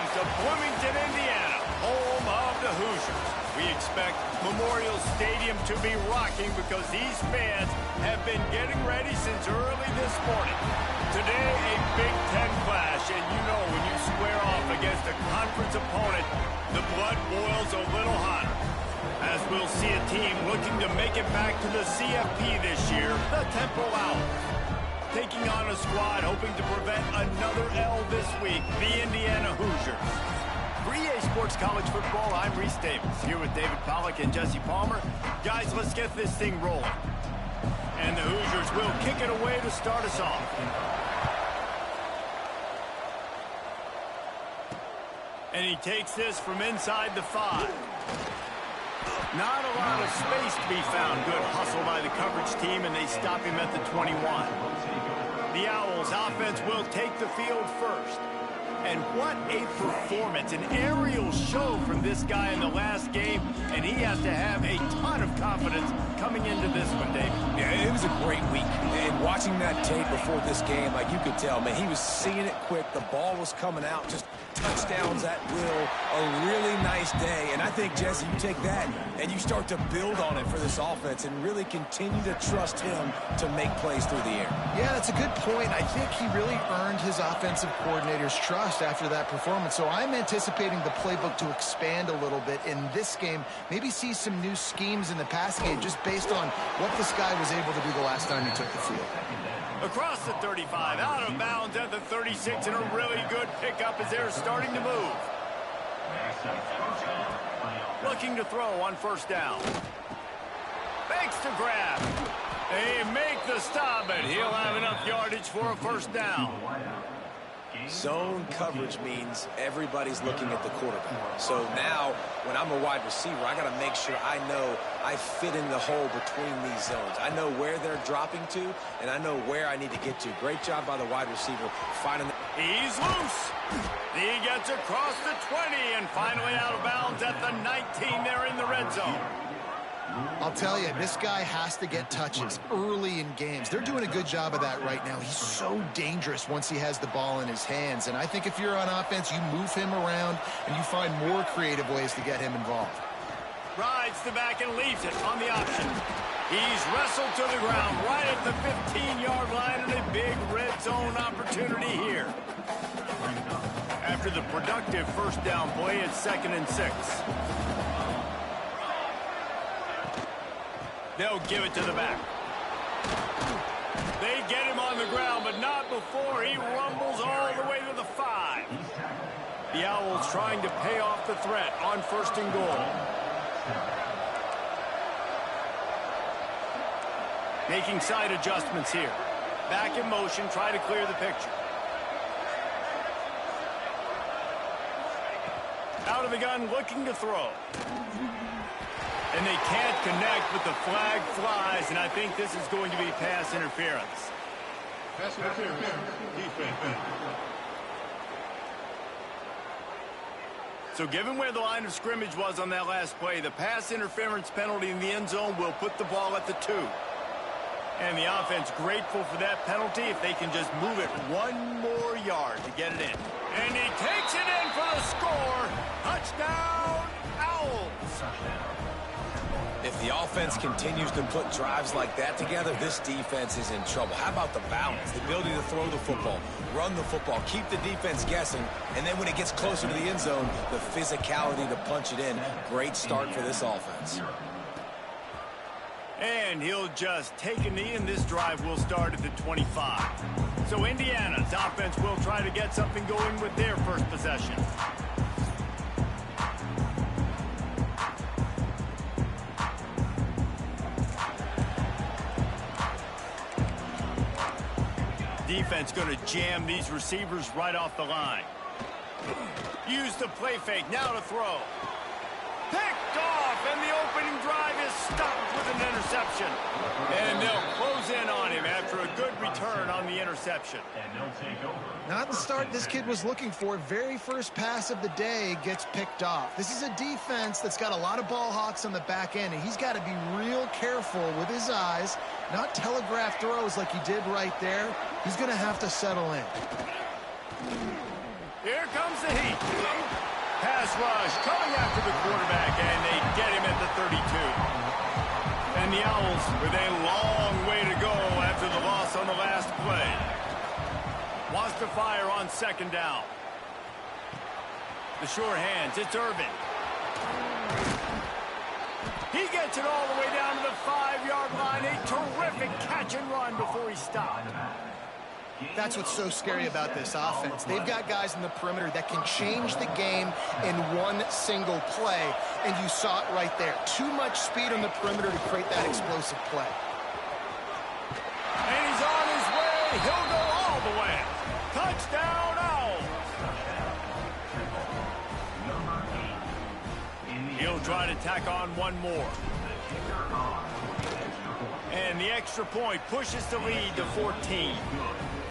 comes to Bloomington, Indiana, home of the Hoosiers. We expect Memorial Stadium to be rocking because these fans have been getting ready since early this morning. Today, a Big Ten clash, and you know when you square off against a conference opponent, the blood boils a little hotter. As we'll see a team looking to make it back to the CFP this year, the Temple Owls. Taking on a squad hoping to prevent another L this week, the Indiana Hoosiers. For EA Sports College Football, I'm Reese Davis, here with David Pollack and Jesse Palmer. Guys, let's get this thing rolling. And the Hoosiers will kick it away to start us off. And he takes this from inside the 5. Not a lot of space to be found. Good hustle by the coverage team, and they stop him at the 21. The Owls offense will take the field first. And what a performance, an aerial show from this guy in the last game, and he has to have a ton of confidence coming into this one, David. Yeah, it was a great week. And watching that tape before this game, like you could tell, man, he was seeing it quick. The ball was coming out, just touchdowns at will. A really nice day. And I think, Jesse, you take that and you start to build on it for this offense and really continue to trust him to make plays through the air. Yeah, that's a good point. I think he really earned his offensive coordinator's trust after that performance. So I'm anticipating the playbook to expand a little bit in this game. Maybe see some new schemes in the passing game just based on what this guy was able to do the last time he took the field. Across the 35, out of bounds at the 36, and a really good pickup as they're starting to move. Looking to throw on first down. Fakes to grab. They make the stop, and he'll have enough yardage for a first down. Zone coverage means everybody's looking at the quarterback. So now, when I'm a wide receiver, I got to make sure I know I fit in the hole between these zones. I know where they're dropping to, and I know where I need to get to. Great job by the wide receiver finding the... He's loose. He gets across the 20 and finally out of bounds at the 19. They're in the red zone. I'll tell you, this guy has to get touches early in games. They're doing a good job of that right now. He's so dangerous once he has the ball in his hands. And I think if you're on offense, you move him around and you find more creative ways to get him involved. Rides the back and leaves it on the option. He's wrestled to the ground right at the 15-yard line, and a big red zone opportunity here. After the productive first down play, it's 2nd and 6. They'll give it to the back. They get him on the ground, but not before he rumbles all the way to the 5. The Owls trying to pay off the threat on 1st and goal. Making side adjustments here. Back in motion, try to clear the picture. Out of the gun, looking to throw. And they can't connect, but the flag flies, and I think this is going to be pass interference. Pass interference. Defense. So given where the line of scrimmage was on that last play, the pass interference penalty in the end zone will put the ball at the 2. And the offense grateful for that penalty if they can just move it one more yard to get it in. And he takes it in for the score. Touchdown, Owls. If the offense continues to put drives like that together, this defense is in trouble. How about the balance, the ability to throw the football, run the football, keep the defense guessing, and then when it gets closer to the end zone, the physicality to punch it in. Great start for this offense. And he'll just take a knee, and this drive will start at the 25. So Indiana's offense will try to get something going with their first possession. Defense going to jam these receivers right off the line. Use the play fake, now to throw. Picked off, and the opening drive is stopped with an interception. And they'll close in on him after a good return on the interception. Not the start this kid was looking for. Very first pass of the day gets picked off. This is a defense that's got a lot of ball hawks on the back end, and he's got to be real careful with his eyes, not telegraph throws like he did right there. He's going to have to settle in. Here comes the heat. Pass rush coming after the quarterback, and they get him at the 32. And the Owls with a long way to go after the loss on the last play. Wants to fire on second down. The sure hands, it's Irvin. He gets it all the way down to the 5-yard line. A terrific catch and run before he stopped. That's what's so scary about this offense. They've got guys in the perimeter that can change the game in one single play, and you saw it right there. Too much speed on the perimeter to create that explosive play. And he's on his way. He'll go all the way. Touchdown, Owls. He'll try to tack on one more. And the extra point pushes the lead to 14.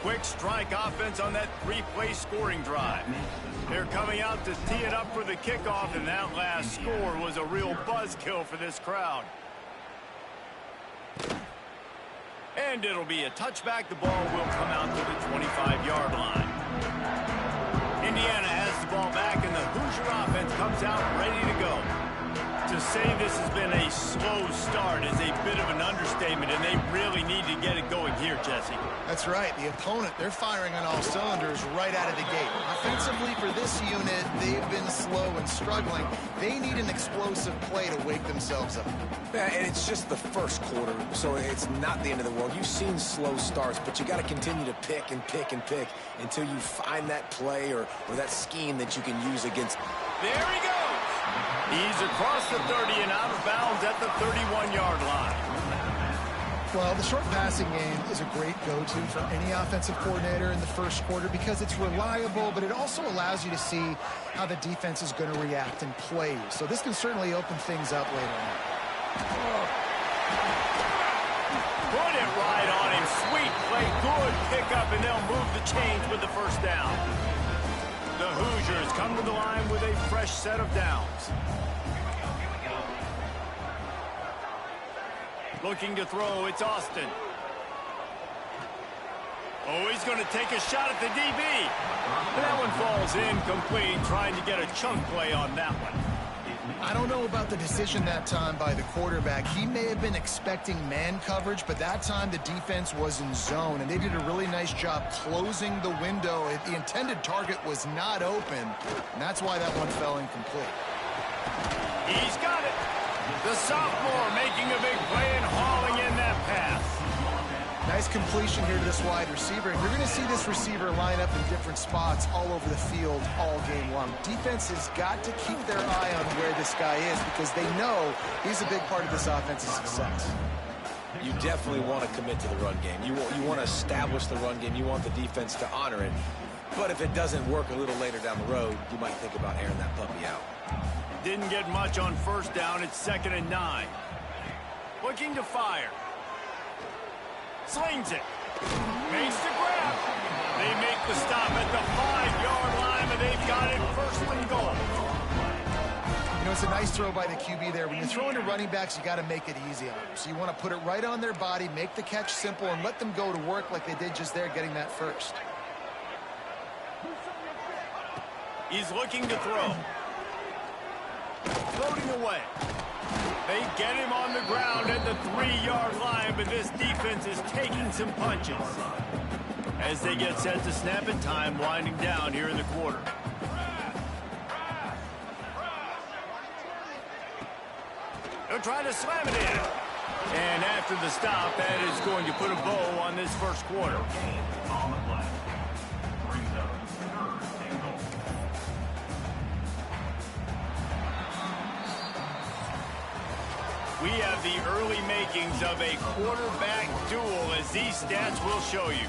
Quick strike offense on that 3-play scoring drive. They're coming out to tee it up for the kickoff, and that last score was a real buzzkill for this crowd. And it'll be a touchback. The ball will come out to the 25-yard line. Indiana has the ball back, and the Hoosier offense comes out ready to go. To say this has been a slow start is a bit of an understatement, and they really need to get it going here, Jesse. That's right. The opponent, they're firing on all cylinders right out of the gate. Offensively for this unit, they've been slow and struggling. They need an explosive play to wake themselves up. Yeah, and it's just the first quarter, so it's not the end of the world. You've seen slow starts, but you got to continue to pick and pick and pick until you find that play or that scheme that you can use against. There he goes. He's across the 30 and out of bounds at the 31-yard line. Well, the short passing game is a great go-to for any offensive coordinator in the first quarter because it's reliable, but it also allows you to see how the defense is going to react and play. So this can certainly open things up later on. Put it right on him. Sweet play. Good pickup, and they'll move the chains with the first down. The Hoosiers come to the line with a fresh set of downs. Looking to throw, it's Austin. Oh, he's going to take a shot at the DB. And that one falls incomplete, trying to get a chunk play on that one. I don't know about the decision that time by the quarterback. He may have been expecting man coverage, but that time the defense was in zone, and they did a really nice job closing the window. The intended target was not open, and that's why that one fell incomplete. He's got it. The sophomore making a big play and hauling in that pass. Nice completion here to this wide receiver, and you're going to see this receiver line up in different spots all over the field all game long. Defense has got to keep their eye on where this guy is because they know he's a big part of this offense's success. You definitely want to commit to the run game. You want to establish the run game. You want the defense to honor it. But if it doesn't work a little later down the road, you might think about airing that puppy out. Didn't get much on first down. It's 2nd and 9. Looking to fire. Slings it. Makes the grab. They make the stop at the 5-yard line, but they've got it first and goal. You know, it's a nice throw by the QB there. When you're throwing to running backs, you got to make it easy on them. So you want to put it right on their body, make the catch simple, and let them go to work like they did just there, getting that first. He's looking to throw. Floating away. They get him on the ground at the 3-yard line, but this defense is taking some punches. As they get set to snap it, time winding down here in the quarter. They'll try to slam it in. And after the stop, that is going to put a bow on this first quarter. We have the early makings of a quarterback duel, as these stats will show you.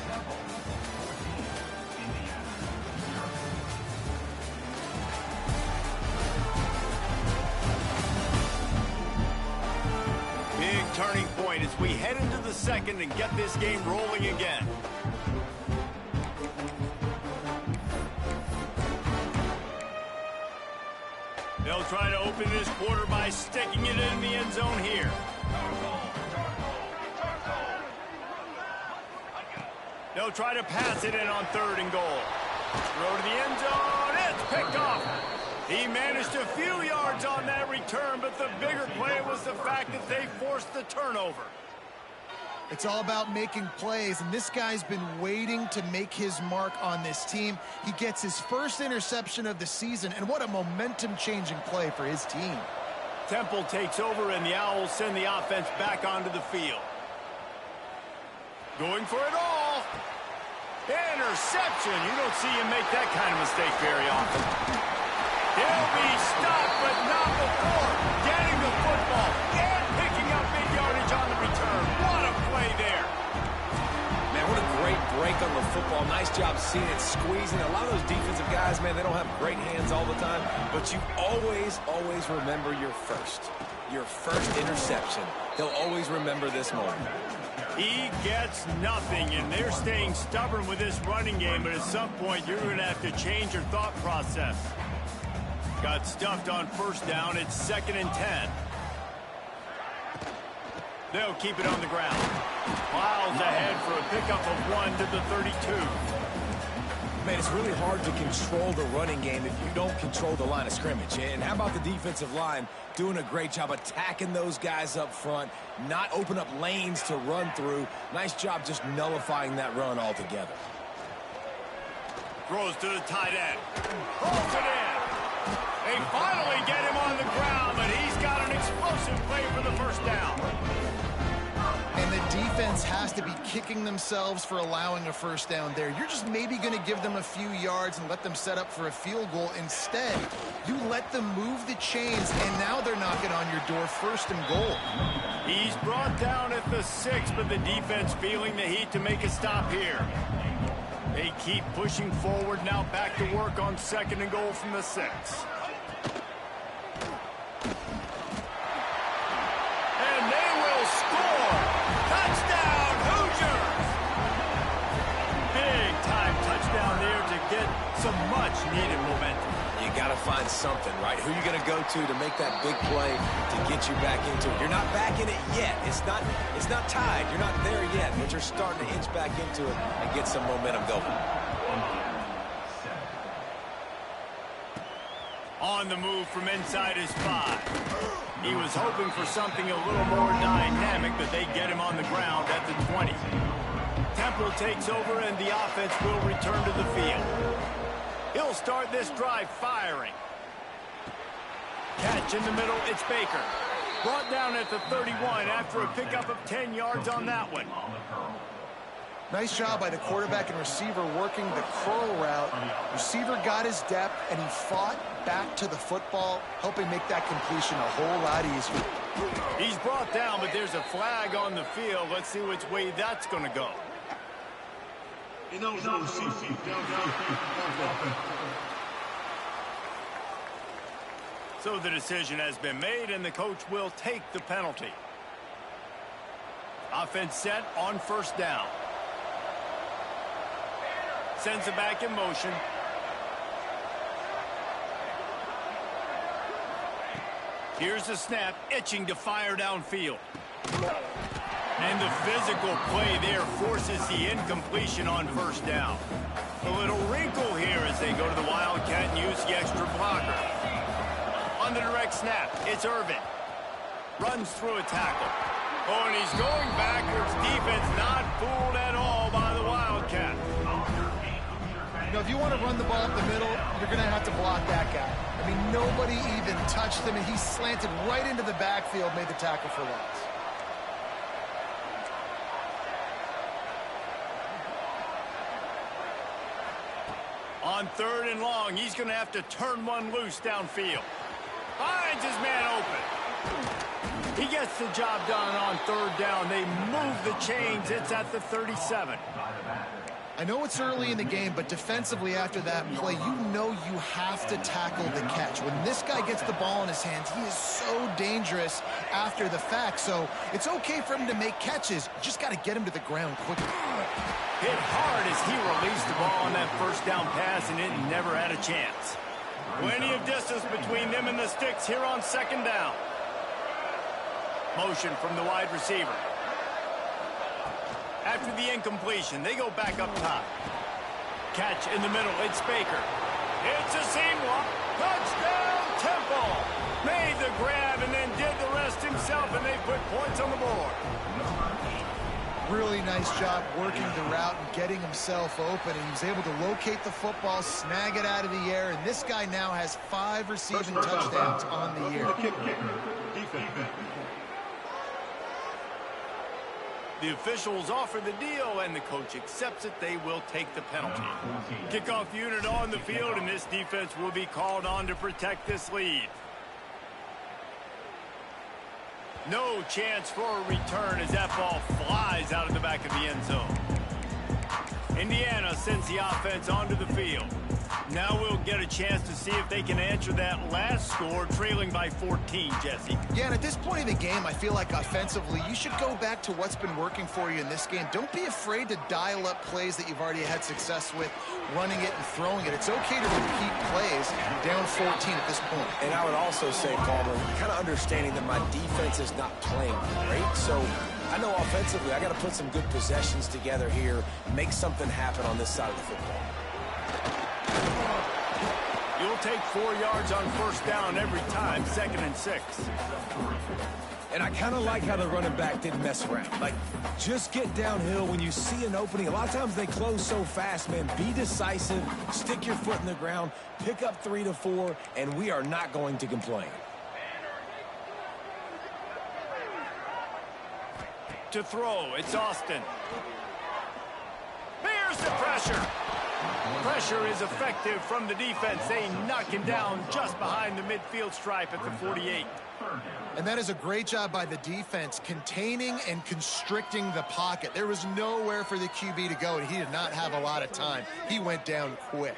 Big turning point as we head into the second and get this game rolling again. They'll try to open this quarter by sticking it in the end zone here. They'll try to pass it in on 3rd and goal. Throw to the end zone. It's picked off. He managed a few yards on that return, but the bigger play was the fact that they forced the turnover. It's all about making plays, and this guy's been waiting to make his mark on this team. He gets his first interception of the season, and what a momentum-changing play for his team. Temple takes over, and the Owls send the offense back onto the field. Going for it all. Interception. You don't see him make that kind of mistake very often. He'll be stopped, but not before getting the football and picking up big yardage on the return. What a play there. Man, what a great break on the football. Nice job seeing it, squeezing. A lot of those defensive guys, man, they don't have great hands all the time, but you always remember your first interception. They'll always remember this moment. He gets nothing, and they're staying stubborn with this running game, but at some point you're going to have to change your thought process. Got stuffed on first down. It's 2nd and 10. They'll keep it on the ground. Miles ahead for a pickup of 1 to the 32. Man, it's really hard to control the running game if you don't control the line of scrimmage. And how about the defensive line doing a great job attacking those guys up front, not open up lanes to run through. Nice job just nullifying that run altogether. Throws to the tight end. Holds it in. They finally get him on the ground, but he's got an explosive play for the first down. And the defense has to be kicking themselves for allowing a first down there. You're just maybe going to give them a few yards and let them set up for a field goal. Instead, you let them move the chains, and now they're knocking on your door 1st and goal. He's brought down at the 6, but the defense feeling the heat to make a stop here. They keep pushing forward, now back to work on 2nd and goal from the 6. And they will score! Touchdown, Hoosiers! Big time touchdown there to get some much needed momentum. You got to find something, right? Who you going to go to make that big play to get you back into it? You're not back in it yet. It's not tied. You're not there yet, but you're starting to inch back into it and get some momentum going. On the move from inside his 5. He was hoping for something a little more dynamic, but they get him on the ground at the 20. Temple takes over, and the offense will return to the field. He'll start this drive firing. Catch in the middle, it's Baker. Brought down at the 31 after a pickup of 10 yards on that one. Nice job by the quarterback and receiver working the curl route. Receiver got his depth, and he fought back to the football, helping make that completion a whole lot easier. He's brought down, but there's a flag on the field. Let's see which way that's going to go. So the decision has been made, and the coach will take the penalty. Offense set on first down. Sends it back in motion. Here's the snap, itching to fire downfield. And the physical play there forces the incompletion on first down. A little wrinkle here as they go to the Wildcat and use the extra blocker. On the direct snap, it's Irvin. Runs through a tackle. Oh, and he's going backwards. Defense not fooled at all by the Wildcat. You know, if you want to run the ball up the middle, you're going to have to block that guy. I mean, nobody even touched him, and he slanted right into the backfield, made the tackle for loss. On 3rd and long, he's going to have to turn one loose downfield. Finds his man open. He gets the job done on 3rd down. They move the chains. It's at the 37. I know it's early in the game, but defensively after that play, you know you have to tackle the catch. When this guy gets the ball in his hands, he is so dangerous after the fact. So it's okay for him to make catches. You just got to get him to the ground quickly. Hit hard as he released the ball on that first down pass, and it never had a chance. Plenty of distance between them and the sticks here on 2nd down. Motion from the wide receiver. After the incompletion, they go back up top. Catch in the middle. It's Baker. It's a seam walk. Touchdown, Temple. Made the grab and then did the rest himself, and they put points on the board. Really nice job working the route and getting himself open, and he was able to locate the football, snag it out of the air, and this guy now has 5 receiving touchdowns on the year. The officials offer the deal, and the coach accepts it. They will take the penalty. Kickoff unit on the field, and this defense will be called on to protect this lead. No chance for a return as that ball flies out of the back of the end zone. Indiana sends the offense onto the field. Now we'll get a chance to see if they can answer that last score, trailing by 14, Jesse. Yeah, and at this point in the game, I feel like offensively, you should go back to what's been working for you in this game. Don't be afraid to dial up plays that you've already had success with, running it and throwing it. It's okay to repeat plays down 14 at this point. And I would also say, Palmer, kind of understanding that my defense is not playing great, so I know offensively I got to put some good possessions together here, make something happen on this side of the football. You'll take 4 yards on first down every time, 2nd and 6. And I kind of like how the running back didn't mess around. Like, just get downhill when you see an opening. A lot of times they close so fast, man. Be decisive, stick your foot in the ground, pick up 3 to 4, and we are not going to complain. To throw, it's Austin. There's the pressure. Pressure is effective from the defense. They knock him down just behind the midfield stripe at the 48. And that is a great job by the defense, containing and constricting the pocket. There was nowhere for the QB to go, and he did not have a lot of time. He went down quick.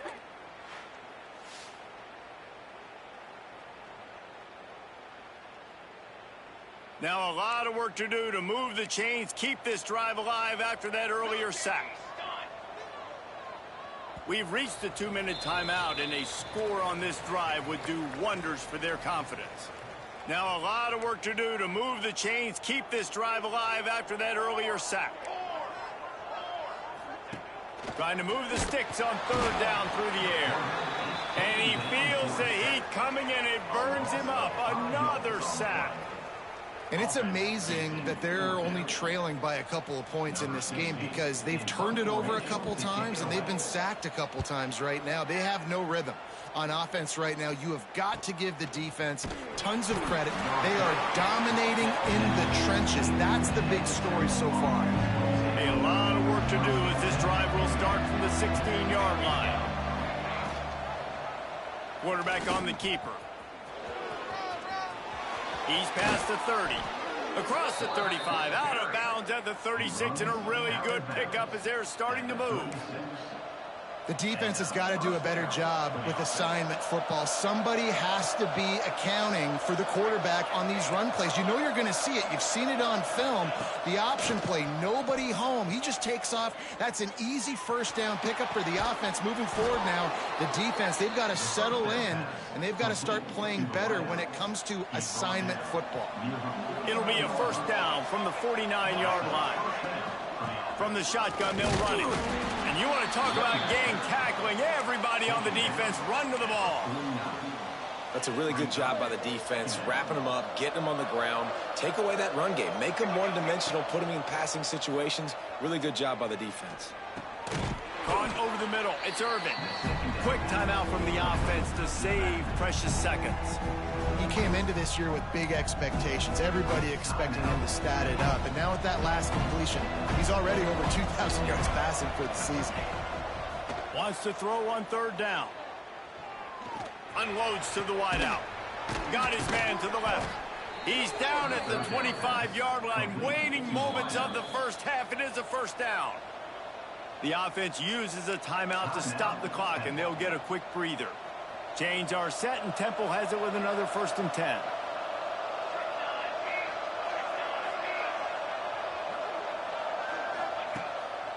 Now a lot of work to do to move the chains, keep this drive alive after that earlier sack. We've reached the 2-minute timeout, and a score on this drive would do wonders for their confidence. Now a lot of work to do to move the chains, keep this drive alive after that earlier sack. Trying to move the sticks on 3rd down through the air. And he feels the heat coming, and it burns him up. Another sack. And it's amazing that they're only trailing by a couple of points in this game because they've turned it over a couple times and they've been sacked a couple times right now. They have no rhythm on offense right now. You have got to give the defense tons of credit. They are dominating in the trenches. That's the big story so far. A lot of work to do as this drive will start from the 16-yard line. Quarterback on the keeper. He's past the 30, across the 35, out of bounds at the 36, and a really good pickup as they're starting to move. The defense has got to do a better job with assignment football. Somebody has to be accounting for the quarterback on these run plays. You know you're going to see it. You've seen it on film. The option play, nobody home. He just takes off. That's an easy first down pickup for the offense. Moving forward now, the defense, they've got to settle in, and they've got to start playing better when it comes to assignment football. It'll be a first down from the 49-yard line. From the shotgun, they'll run it. And you want to talk about gang tackling. Everybody on the defense run to the ball. That's a really good job by the defense, wrapping them up, getting them on the ground, take away that run game, make them one-dimensional, put them in passing situations. Really good job by the defense. Caught over the middle. It's Irvin. Quick timeout from the offense to save precious seconds. He came into this year with big expectations. Everybody expecting him to stat it up. And now with that last completion, he's already over 2,000 yards passing for the season. Wants to throw on 3rd down. Unloads to the wideout. Got his man to the left. He's down at the 25-yard line. Waning moments of the first half. It is a first down. The offense uses a timeout to stop the clock, and they'll get a quick breather. Chains are set, and Temple has it with another 1st and 10.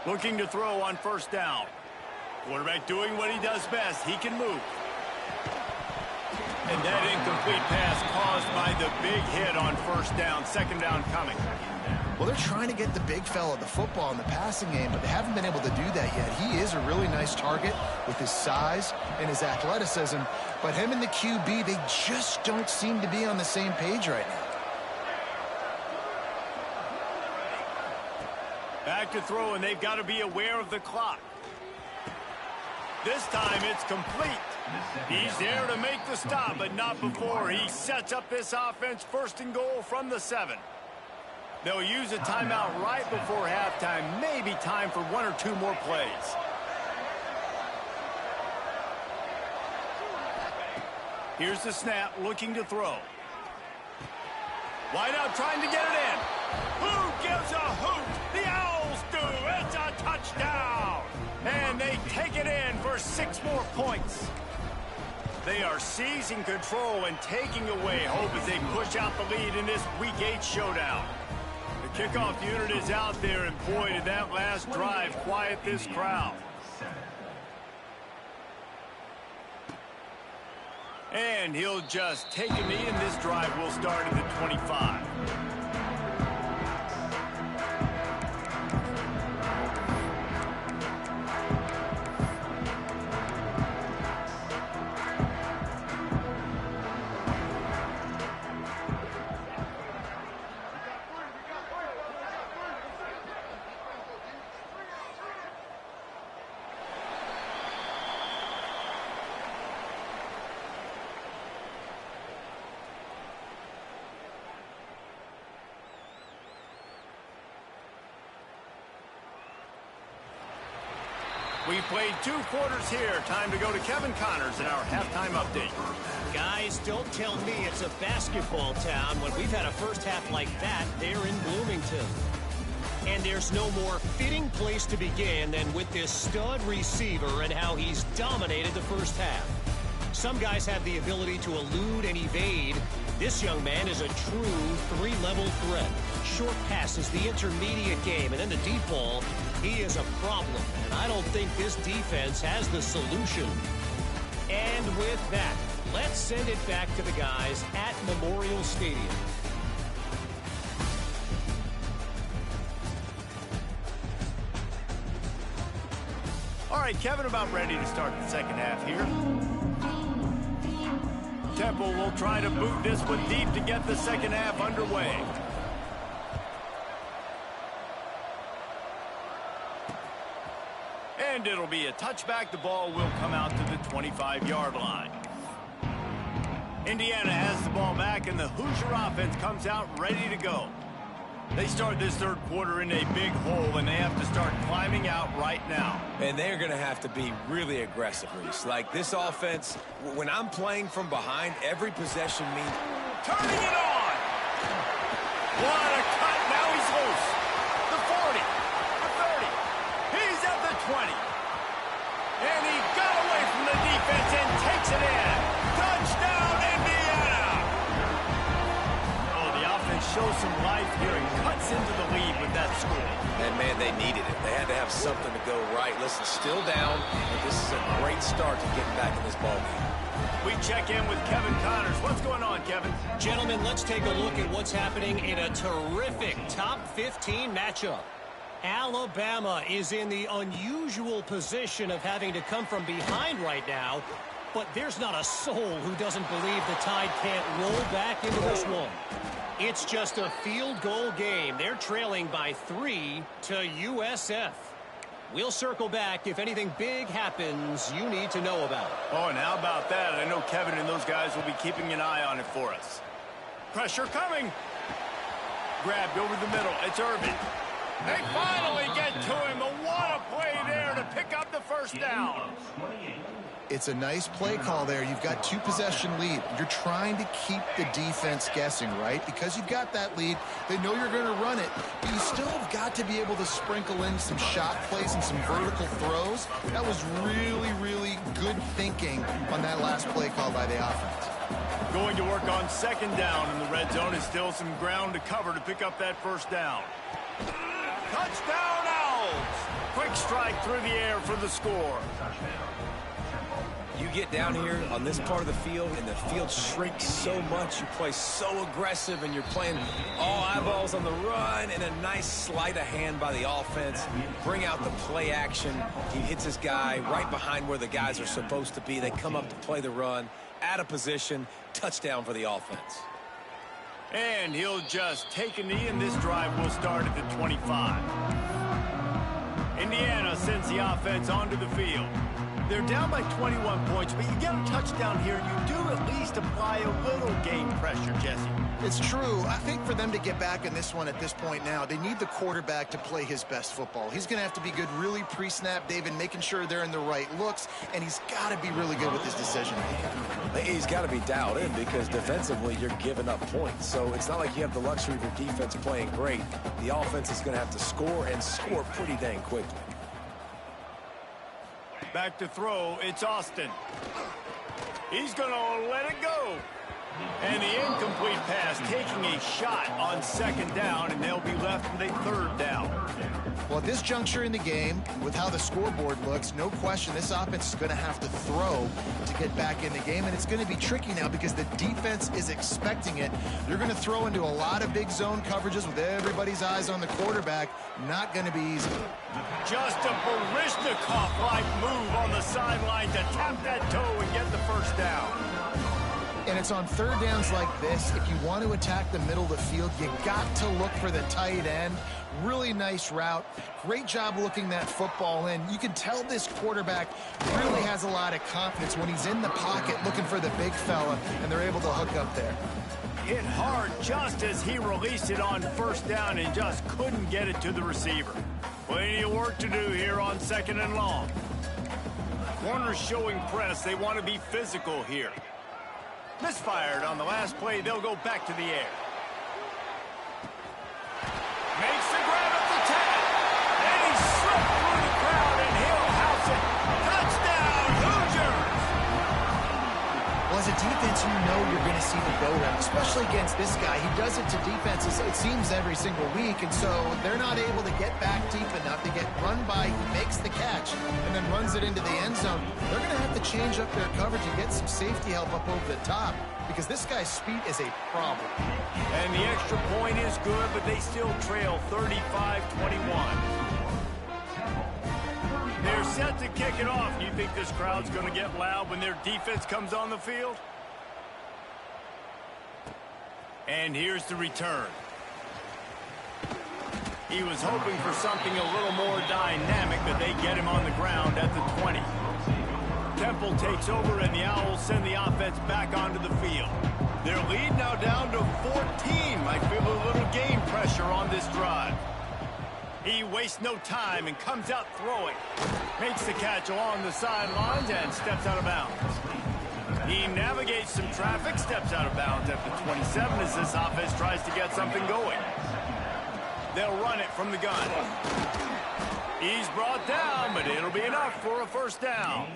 Looking to throw on 1st down. Quarterback doing what he does best. He can move. And that incomplete pass caused by the big hit on 1st down. 2nd down coming. Well, they're trying to get the big fella the football in the passing game, but they haven't been able to do that yet. He is a really nice target with his size and his athleticism, but him and the QB, they just don't seem to be on the same page right now. Back to throw, and they've got to be aware of the clock. This time it's complete. He's there to make the stop, but not before he sets up this offense 1st and goal from the 7. They'll use a timeout right before halftime. Maybe time for 1 or 2 more plays. Here's the snap, looking to throw. Wide out, trying to get it in. Who gives a hoot? The Owls do. It's a touchdown. And they take it in for 6 more points. They are seizing control and taking away hope as they push out the lead in this Week 8 showdown. The kickoff unit is out there, and boy, did that last drive quiet this crowd. And he'll just take a knee, and this drive will start at the 25. We played 2 quarters here. Time to go to Kevin Connors in our halftime update. Guys, don't tell me it's a basketball town when we've had a first half like that there in Bloomington. And there's no more fitting place to begin than with this stud receiver and how he's dominated the first half. Some guys have the ability to elude and evade. This young man is a true 3-level threat. Short passes, the intermediate game, and then the deep ball. He is a problem, and I don't think this defense has the solution. And with that, let's send it back to the guys at Memorial Stadium. All right, Kevin, about ready to start the second half here. Temple will try to boot this one deep to get the second half underway. And it'll be a touchback. The ball will come out to the 25-yard line. Indiana has the ball back, and the Hoosier offense comes out ready to go. They start this third quarter in a big hole, and they have to start climbing out right now. And they're going to have to be really aggressive, Reese. Like this offense, when I'm playing from behind, every possession means turning it on. What a cut. Now he's loose. The 40, the 30. He's at the 20. And he got away from the defense and takes it in. Touchdown, Indiana. Oh, the offense shows some life here and cuts into the lead with that score. And, man, they needed it. They had to have something to go right. Listen, still down, but this is a great start to getting back in this ballgame. We check in with Kevin Connors. What's going on, Kevin? Gentlemen, let's take a look at what's happening in a terrific top 15 matchup. Alabama is in the unusual position of having to come from behind right now, but there's not a soul who doesn't believe the Tide can't roll back into this one. It's just a field goal game. They're trailing by 3 to USF. We'll circle back if anything big happens you need to know about. Oh, and how about that? I know Kevin and those guys will be keeping an eye on it for us. Pressure coming. Grabbed over the middle. It's Irvin. They finally get to him. What a play there to pick up the first down. It's a nice play call there. You've got 2-possession lead. You're trying to keep the defense guessing, right? Because you've got that lead. They know you're going to run it. But you still have got to be able to sprinkle in some shot plays and some vertical throws. That was really, really good thinking on that last play call by the offense. Going to work on second down, and the red zone is still some ground to cover to pick up that first down. Touchdown, Owls! Quick strike through the air for the score. You get down here on this part of the field, and the field shrinks so much. You play so aggressive, and you're playing all eyeballs on the run, and a nice sleight of hand by the offense. Bring out the play action. He hits his guy right behind where the guys are supposed to be. They come up to play the run, out of position, touchdown for the offense. And he'll just take a knee, and this drive will start at the 25. Indiana sends the offense onto the field. They're down by 21 points, but you get a touchdown here, you do at least apply a little game pressure, Jesse. It's true. I think for them to get back in this one at this point now, they need the quarterback to play his best football. He's going to have to be good really pre-snap, David, making sure they're in the right looks, and he's got to be really good with his decision-making. He's got to be dialed in because defensively you're giving up points. So it's not like you have the luxury of your defense playing great. The offense is going to have to score and score pretty dang quickly. Back to throw, it's Austin. He's going to let it go. And the incomplete pass taking a shot on second down, and they'll be left with a third down. Well, at this juncture in the game, with how the scoreboard looks, no question this offense is going to have to throw to get back in the game, and it's going to be tricky now because the defense is expecting it. They're going to throw into a lot of big zone coverages with everybody's eyes on the quarterback. Not going to be easy. Just a Barishnikov-like move on the sideline to tap that toe and get the first down. And it's on third downs like this. If you want to attack the middle of the field, you got to look for the tight end. Really nice route. Great job looking that football in. You can tell this quarterback really has a lot of confidence when he's in the pocket looking for the big fella, and they're able to hook up there. Hit hard just as he released it on first down and just couldn't get it to the receiver. Plenty of work to do here on second and long. Corners showing press. They want to be physical here. Misfired on the last play. They'll go back to the air. Makes the grab at the 10. And he slipped through the crowd, and he'll house it. Touchdown, Hoosiers! Well, as a defense, you know you're going to see the go-route, especially against this guy. He does it to defenses, it seems, every single week, and so they're not able to get back deep enough to get run by. He makes the catch and then runs it into the end zone. They're going to have to change up their coverage and get some safety help up over the top because this guy's speed is a problem. And the extra point is good, but they still trail 35-21. They're set to kick it off. You think this crowd's going to get loud when their defense comes on the field? And here's the return. He was hoping for something a little more dynamic, but they get him on the ground at the 20. Temple takes over, and the Owls send the offense back onto the field. Their lead now down to 14. Might feel a little game pressure on this drive. He wastes no time and comes out throwing. Makes the catch along the sidelines and steps out of bounds. He navigates some traffic, steps out of bounds at the 27 as this offense tries to get something going. They'll run it from the gun. He's brought down, but it'll be enough for a first down.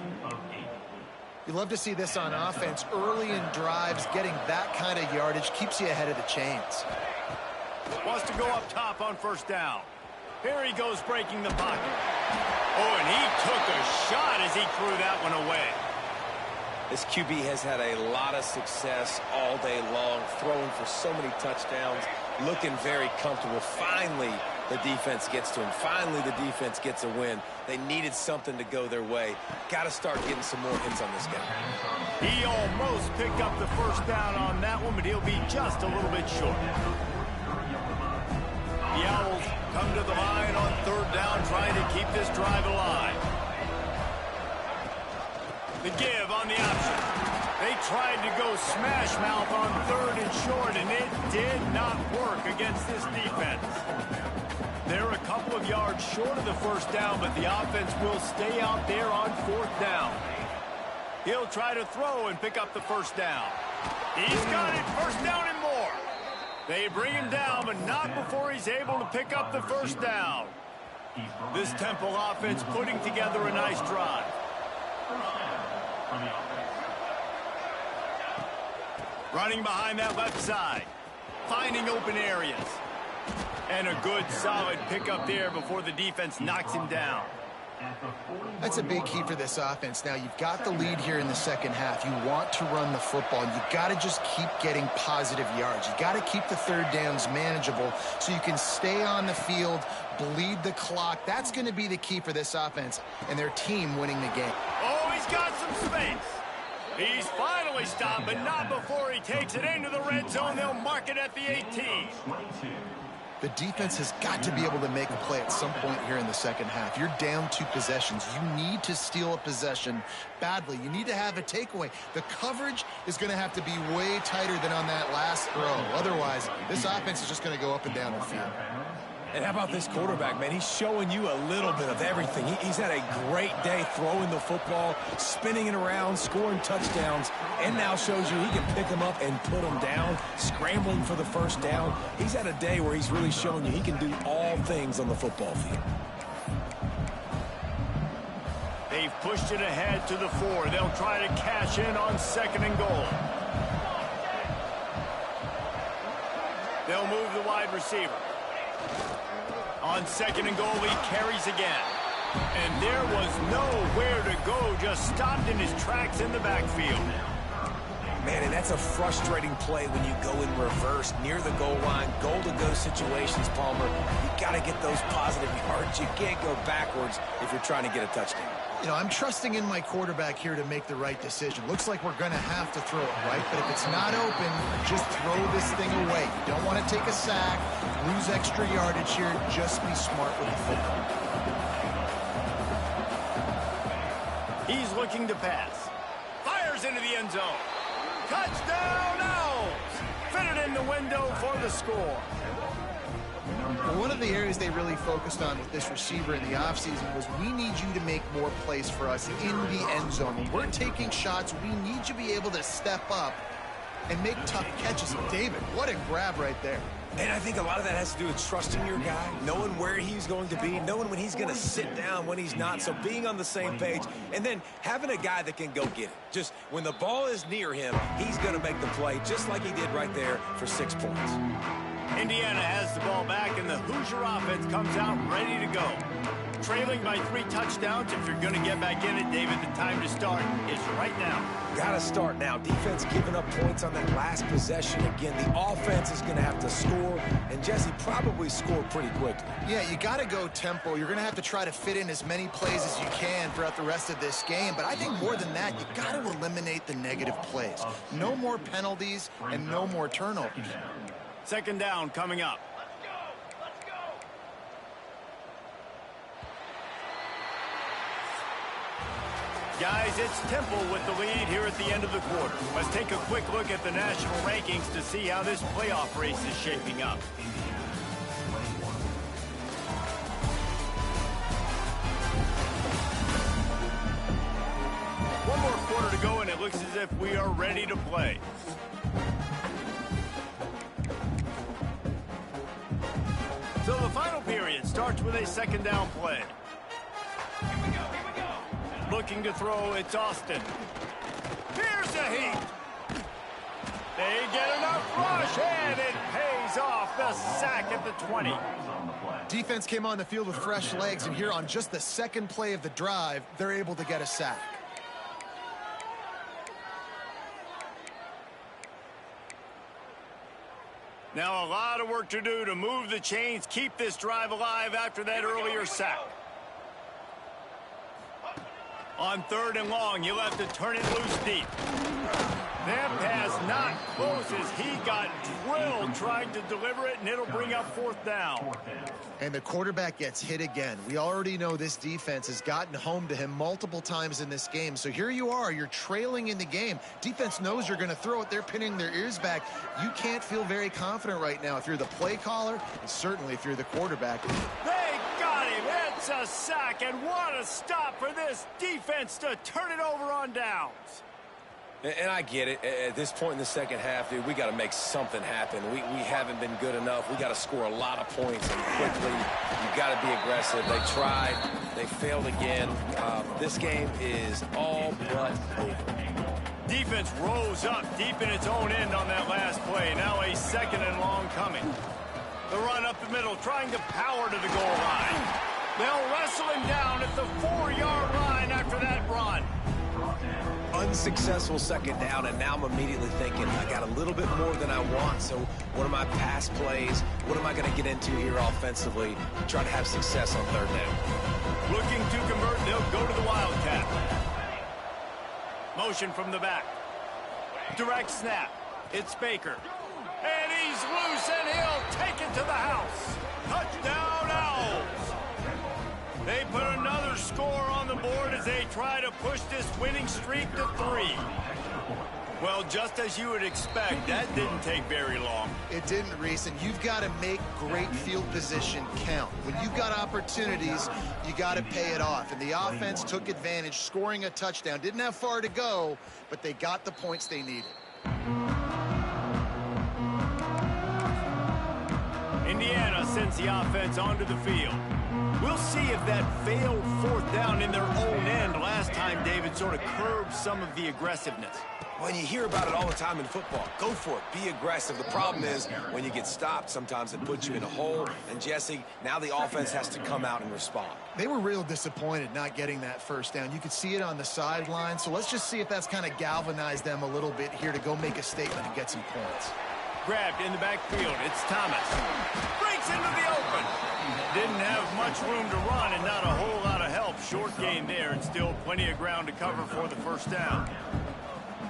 You love to see this on offense. Early in drives, getting that kind of yardage keeps you ahead of the chains. Wants to go up top on first down. Here he goes breaking the pocket. Oh, and he took a shot as he threw that one away. This QB has had a lot of success all day long, throwing for so many touchdowns, looking very comfortable. Finally, the defense gets to him. Finally, the defense gets a win. They needed something to go their way. Got to start getting some more hits on this guy. He almost picked up the first down on that one, but he'll be just a little bit short. The Owls come to the line on third down, trying to keep this drive alive. The give on the option. They tried to go smash mouth on third and short, and it did not work against this defense. They're a couple of yards short of the first down, but the offense will stay out there on fourth down. He'll try to throw and pick up the first down. He's got it, first down and more. They bring him down, but not before he's able to pick up the first down. This Temple offense putting together a nice drive. Running behind that left side. Finding open areas. And a good, solid pickup there before the defense knocks him down. That's a big key for this offense. Now, you've got the lead here in the second half. You want to run the football. You got to just keep getting positive yards. You got to keep the third downs manageable so you can stay on the field, bleed the clock. That's going to be the key for this offense and their team winning the game. Oh, he's got some space. He's finally stopped, but not before he takes it into the red zone. They'll mark it at the 18. The defense has got to be able to make a play at some point here in the second half. You're down 2 possessions. You need to steal a possession badly. You need to have a takeaway. The coverage is going to have to be way tighter than on that last throw. Otherwise, this offense is just going to go up and down the field. And how about this quarterback, man? He's showing you a little bit of everything. He's had a great day throwing the football, spinning it around, scoring touchdowns, and now shows you he can pick them up and put them down, scrambling for the first down. He's had a day where he's really shown you he can do all things on the football field. They've pushed it ahead to the 4. They'll try to cash in on 2nd and goal. They'll move the wide receiver. On 2nd and goal, he carries again. And there was nowhere to go, just stopped in his tracks in the backfield. Man, and that's a frustrating play when you go in reverse near the goal line, goal-to-go situations, Palmer. You got to get those positive yards. You can't go backwards if you're trying to get a touchdown. You know, I'm trusting in my quarterback here to make the right decision. Looks like we're going to have to throw it, right? But if it's not open, just throw this thing away. You don't want to take a sack, lose extra yardage here. Just be smart with the football. He's looking to pass. Fires into the end zone. Touchdown, Owls! Fitted in the window for the score. Well, one of the areas they really focused on with this receiver in the offseason was we need you to make more plays for us in the end zone. When we're taking shots, we need you to be able to step up and make tough catches. David, what a grab right there. And I think a lot of that has to do with trusting your guy, knowing where he's going to be, knowing when he's going to sit down, when he's not, so being on the same page, and then having a guy that can go get it. Just when the ball is near him, he's going to make the play just like he did right there for 6 points. Indiana has the ball back, and the Hoosier offense comes out ready to go. Trailing by 3 touchdowns. If you're going to get back in it, David, the time to start is right now. Got to start now. Defense giving up points on that last possession. Again, the offense is going to have to score, and Jesse probably scored pretty quickly. Yeah, you got to go tempo. You're going to have to try to fit in as many plays as you can throughout the rest of this game. But I think more than that, you got to eliminate the negative plays. No more penalties and no more turnovers. 2nd down coming up. Guys, it's Temple with the lead here at the end of the quarter. Let's take a quick look at the national rankings to see how this playoff race is shaping up. One more quarter to go, and it looks as if we are ready to play. So the final period starts with a 2nd down play. Looking to throw, it's Austin. Here's the heat. They get enough rush, and it pays off. The sack at the 20. Defense came on the field with fresh legs, and here on just the 2nd play of the drive, they're able to get a sack. Now a lot of work to do to move the chains, keep this drive alive after that earlier sack. On 3rd and long, you'll have to turn it loose deep. That pass not close as he got drilled trying to deliver it, and it'll bring up 4th down. And the quarterback gets hit again. We already know this defense has gotten home to him multiple times in this game. So here you are, you're trailing in the game. Defense knows you're going to throw it. They're pinning their ears back. You can't feel very confident right now if you're the play caller, and certainly if you're the quarterback. They got him. It's a sack, and what a stop for this defense to turn it over on downs. And I get it. At this point in the second half, dude, we got to make something happen. We haven't been good enough. We got to score a lot of points and quickly. You got to be aggressive. They tried. They failed again. This game is all but over. Defense rose up deep in its own end on that last play. Now a 2nd and long coming. The run up the middle, trying to power to the goal line. They'll wrestle him down at the 4-yard line after that run. Unsuccessful second down, and now I'm immediately thinking, I got a little bit more than I want, so what are my pass plays? What am I going to get into here offensively to try to have success on third down? Looking to convert, they'll go to the Wildcat. Motion from the back. Direct snap. It's Baker. And he's loose, and he'll take it to the house. Touchdown, Owls. They put another score on the board as they try to push this winning streak to 3. Well, just as you would expect, that didn't take very long. It didn't, Reese, and you've got to make great field position count. When you've got opportunities, you got to pay it off. And the offense took advantage, scoring a touchdown. Didn't have far to go, but they got the points they needed. Indiana sends the offense onto the field. We'll see if that failed fourth down in their own end last time, David, sort of curbed some of the aggressiveness. When you hear about it all the time in football, go for it, be aggressive. The problem is when you get stopped, sometimes it puts you in a hole. And Jesse, now the offense has to come out and respond. They were real disappointed not getting that first down. You could see it on the sideline. So let's just see if that's kind of galvanized them a little bit here to go make a statement and get some points. Grabbed in the backfield. It's Thomas. Breaks into the open. Didn't have much room to run and not a whole lot of help. Short gain there and still plenty of ground to cover for the first down.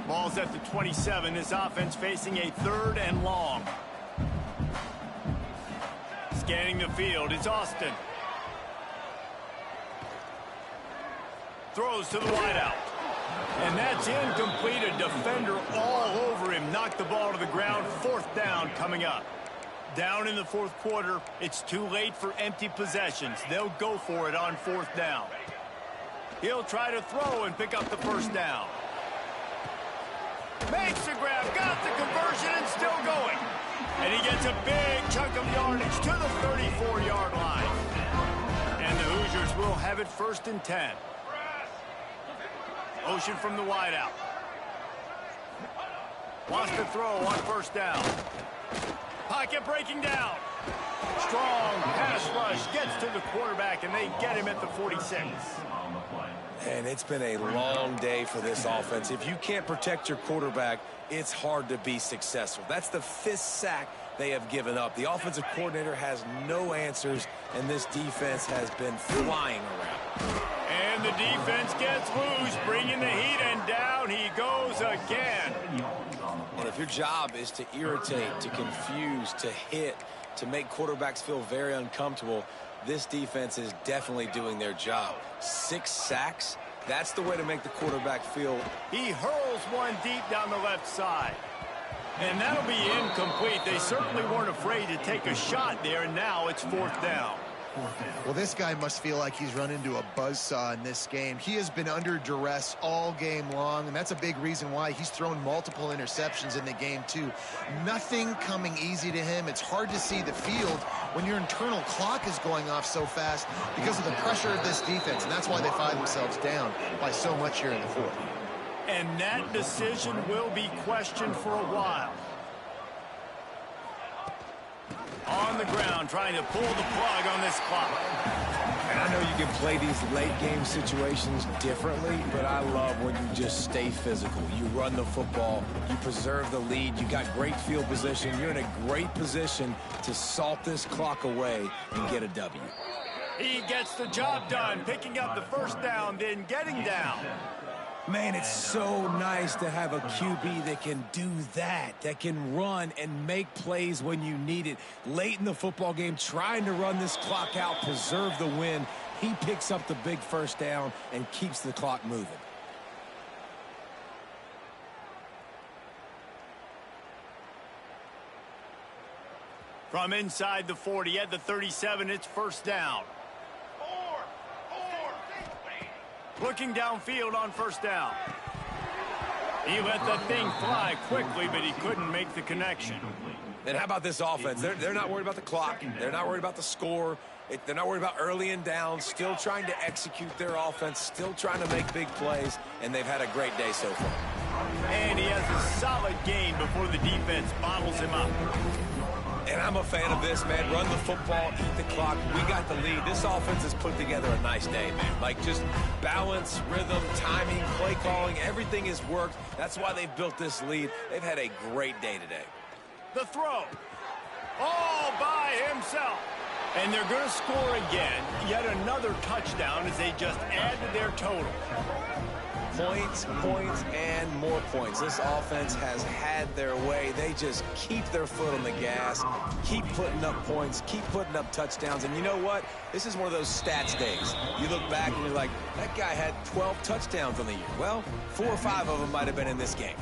Ball's at the 27. This offense facing a 3rd and long. Scanning the field. It's Austin. Throws to the wideout. And that's incomplete. A defender all over him. Knocked the ball to the ground. 4th down coming up. Down in the 4th quarter. It's too late for empty possessions. They'll go for it on 4th down. He'll try to throw and pick up the first down. Makes the grab. Got the conversion and still going. And he gets a big chunk of yardage to the 34-yard line. And the Hoosiers will have it 1st and 10. Motion from the wideout. Wants to throw on 1st down. Pocket breaking down. Strong pass rush gets to the quarterback, and they get him at the 46. And it's been a long day for this offense. If you can't protect your quarterback, it's hard to be successful. That's the 5th sack they have given up. The offensive coordinator has no answers, and this defense has been flying around. And the defense gets loose, bringing the heat, and down he goes again. And if your job is to irritate, to confuse, to hit, to make quarterbacks feel very uncomfortable, this defense is definitely doing their job. 6 sacks, that's the way to make the quarterback feel. He hurls one deep down the left side. And that'll be incomplete. They certainly weren't afraid to take a shot there, and now it's 4th down. Well, this guy must feel like he's run into a buzzsaw in this game. He has been under duress all game long, and that's a big reason why he's thrown multiple interceptions in the game, too. Nothing coming easy to him. It's hard to see the field when your internal clock is going off so fast because of the pressure of this defense, and that's why they find themselves down by so much here in the 4th. And that decision will be questioned for a while. On the ground, trying to pull the plug on this clock. And I know you can play these late game situations differently, but I love when you just stay physical. You run the football, you preserve the lead, you got great field position, you're in a great position to salt this clock away and get a W. He gets the job done, picking up the first down, then getting down. Man, it's so nice to have a QB that can do that can run and make plays when you need it. Late in the football game, trying to run this clock out, preserve the win. He picks up the big first down and keeps the clock moving. From inside the 40 at the 37, it's 1st down. Looking downfield on 1st down. He let that thing fly quickly, but he couldn't make the connection. And how about this offense? They're not worried about the clock. They're not worried about the score. They're not worried about early and down. Still trying to execute their offense. Still trying to make big plays. And they've had a great day so far. And he has a solid gain before the defense bottles him up. And I'm a fan of this, man. Run the football, eat the clock. We got the lead. This offense has put together a nice day, man. Like, just balance, rhythm, timing, play calling, everything has worked. That's why they've built this lead. They've had a great day today. The throw. All by himself. And they're going to score again. Yet another touchdown as they just add to their total. Points, points, and more points. This offense has had their way. They just keep their foot on the gas, keep putting up points, keep putting up touchdowns. And you know what? This is one of those stats days. You look back and you're like, that guy had 12 touchdowns on the year. Well, 4 or 5 of them might have been in this game.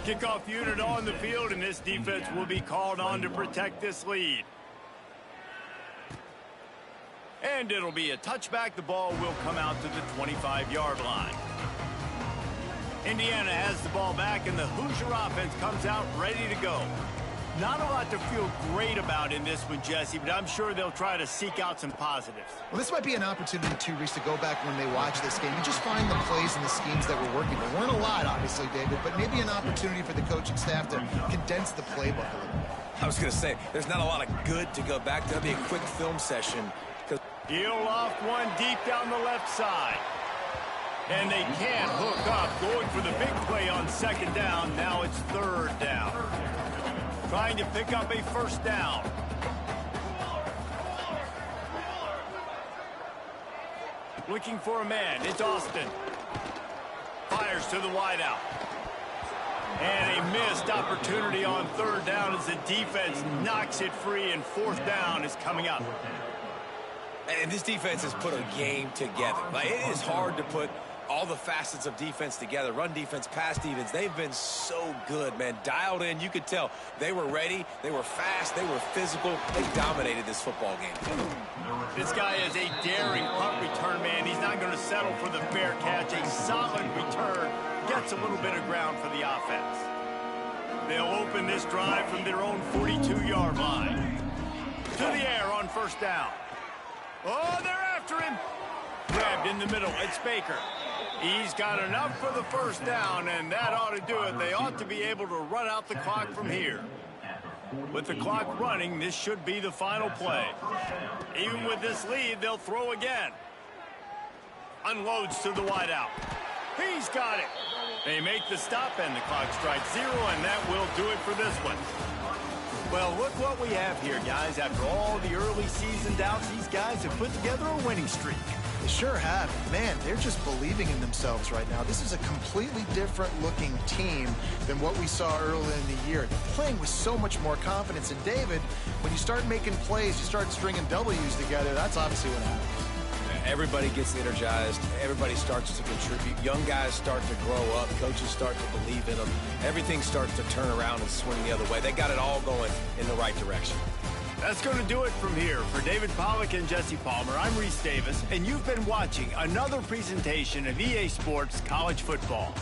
Kickoff unit on the field, and this defense will be called on to protect this lead. And it'll be a touchback. The ball will come out to the 25-yard line. Indiana has the ball back, and the Hoosier offense comes out ready to go. Not a lot to feel great about in this one, Jesse, but I'm sure they'll try to seek out some positives. Well, this might be an opportunity, too, Reese, to go back when they watch this game and just find the plays and the schemes that were working. There weren't a lot, obviously, David, but maybe an opportunity for the coaching staff to condense the playbook a little bit. I was going to say, there's not a lot of good to go back to. That'll be a quick film session. He'll loft one deep down the left side. And they can't hook up, going for the big play on second down. Now it's third down. Trying to pick up a first down. Looking for a man. It's Austin. Fires to the wideout. And a missed opportunity on third down as the defense knocks it free, and fourth down is coming up. And this defense has put a game together. Like, it is hard to put all the facets of defense together. Run defense, pass defense. They've been so good, man. Dialed in. You could tell they were ready. They were fast. They were physical. They dominated this football game. This guy is a daring punt return, man. He's not going to settle for the fair catch. A solid return. Gets a little bit of ground for the offense. They'll open this drive from their own 42-yard line. To the air on first down. Oh, they're after him. Grabbed in the middle. It's Baker. He's got enough for the first down, and that ought to do it. They ought to be able to run out the clock from here. With the clock running, this should be the final play. Even with this lead, they'll throw again. Unloads to the wideout. He's got it. They make the stop, and the clock strikes 0, and that will do it for this one. Well, look what we have here, guys. After all the early season doubts, these guys have put together a winning streak. They sure have. Man, they're just believing in themselves right now. This is a completely different looking team than what we saw early in the year. They're playing with so much more confidence. And David, when you start making plays, you start stringing W's together, that's obviously what happens. Everybody gets energized. Everybody starts to contribute. Young guys start to grow up. Coaches start to believe in them. Everything starts to turn around and swing the other way. They got it all going in the right direction. That's going to do it from here. For David Pollack and Jesse Palmer, I'm Reese Davis, and you've been watching another presentation of EA Sports College Football.